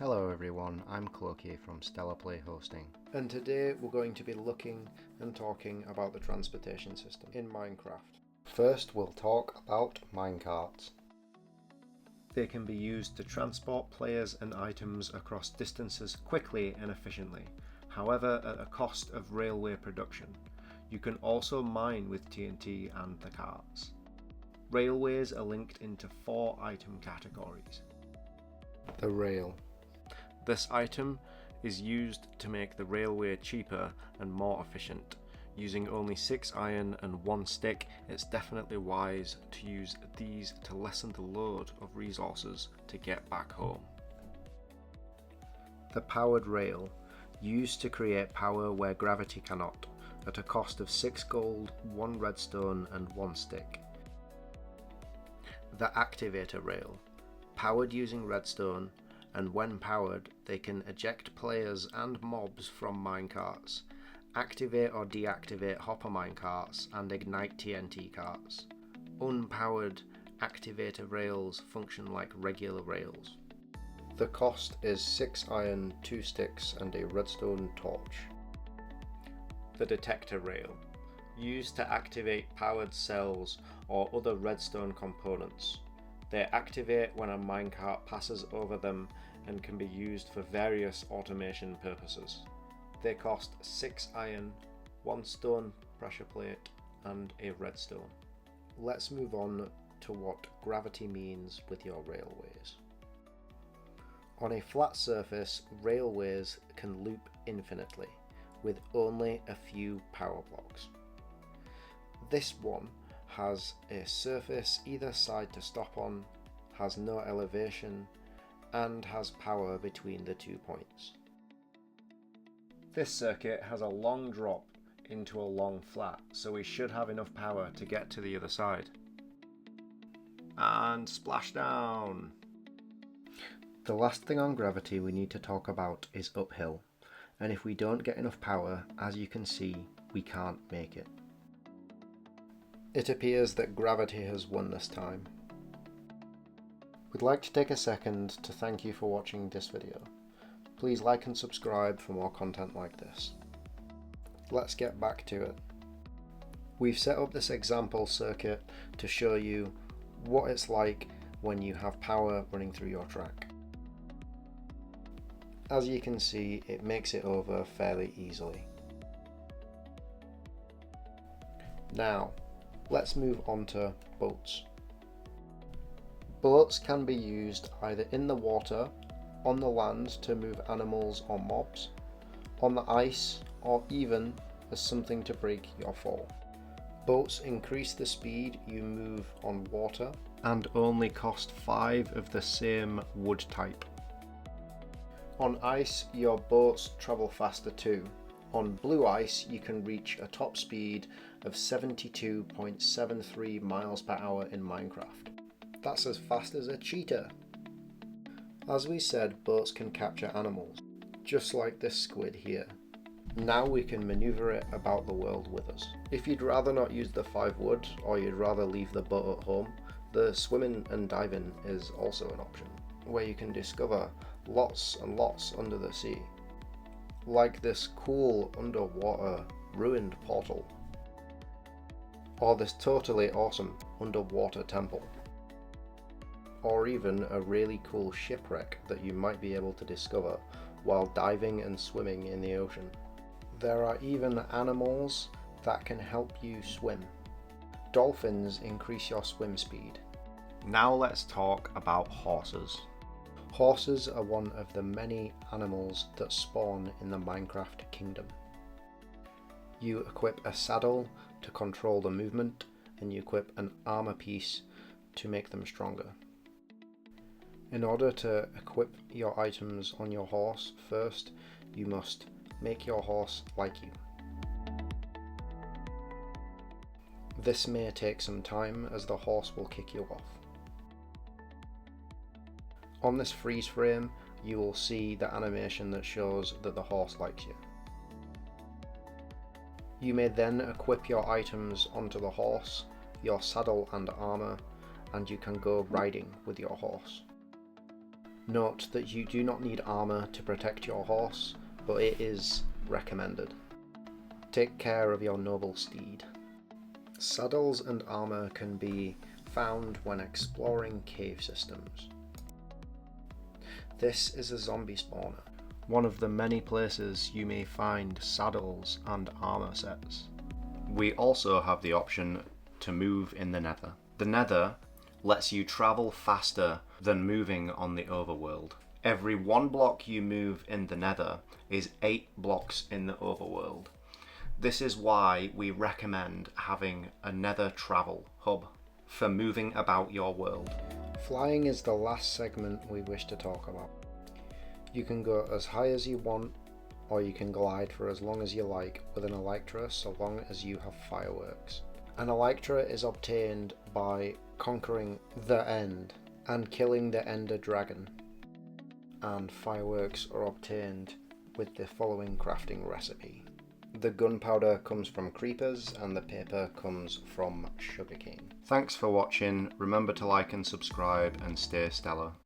Hello everyone, I'm Cloaky from Stellar Play Hosting, and today we're going to be looking and talking about the transportation system in Minecraft. First we'll talk about minecarts. They can be used to transport players and items across distances quickly and efficiently, however at a cost of railway production. You can also mine with TNT and the carts. Railways are linked into 4 item categories. The rail. This item is used to make the railway cheaper and more efficient. Using only 6 iron and 1 stick, it's definitely wise to use these to lessen the load of resources to get back home. The powered rail, used to create power where gravity cannot, at a cost of 6 gold, 1 redstone and 1 stick. The activator rail, powered using redstone, and when powered they can eject players and mobs from minecarts, activate or deactivate hopper minecarts and ignite TNT carts. Unpowered activator rails function like regular rails. The cost is 6 iron, 2 sticks and a redstone torch. The detector rail, used to activate powered cells or other redstone components. They activate when a minecart passes over them and can be used for various automation purposes. They cost 6 iron, 1 stone pressure plate and a redstone. Let's move on to what gravity means with your railways. On a flat surface, railways can loop infinitely with only a few power blocks. This one has a surface either side to stop on, has no elevation, and has power between the 2 points. This circuit has a long drop into a long flat, so we should have enough power to get to the other side. And splashdown! The last thing on gravity we need to talk about is uphill, and if we don't get enough power, as you can see, we can't make it. It appears that gravity has won this time. We'd like to take a second to thank you for watching this video. Please like and subscribe for more content like this. Let's get back to it. We've set up this example circuit to show you what it's like when you have power running through your track. As you can see, it makes it over fairly easily. Now, let's move on to boats. Boats can be used either in the water, on the land to move animals or mobs, on the ice, or even as something to break your fall. Boats increase the speed you move on water and only cost 5 of the same wood type. On ice, your boats travel faster too. On blue ice, you can reach a top speed of 72.73 miles per hour in Minecraft. That's as fast as a cheetah. As we said, boats can capture animals, just like this squid here. Now we can maneuver it about the world with us. If you'd rather not use the 5 wood, or you'd rather leave the boat at home, the swimming and diving is also an option, where you can discover lots and lots under the sea. Like this cool underwater ruined portal, or this totally awesome underwater temple, or even a really cool shipwreck that you might be able to discover while diving and swimming in the ocean. There are even animals that can help you swim. Dolphins increase your swim speed. Now let's talk about horses. Horses are one of the many animals that spawn in the Minecraft kingdom. You equip a saddle to control the movement, and you equip an armor piece to make them stronger. In order to equip your items on your horse, first you must make your horse like you. This may take some time as the horse will kick you off. On this freeze frame, you will see the animation that shows that the horse likes you. You may then equip your items onto the horse, your saddle and armor, and you can go riding with your horse. Note that you do not need armour to protect your horse, but it is recommended. Take care of your noble steed. Saddles and armour can be found when exploring cave systems. This is a zombie spawner, one of the many places you may find saddles and armour sets. We also have the option to move in the Nether. The Nether lets you travel faster than moving on the overworld. Every 1 block you move in the Nether is 8 blocks in the overworld. This is why we recommend having a Nether travel hub for moving about your world. Flying is the last segment we wish to talk about. You can go as high as you want, or you can glide for as long as you like with an Elytra so long as you have fireworks. An Elytra is obtained by conquering the End and killing the Ender Dragon, and fireworks are obtained with the following crafting recipe. The gunpowder comes from creepers and the paper comes from sugarcane. Thanks for watching. Remember to like and subscribe and stay stellar.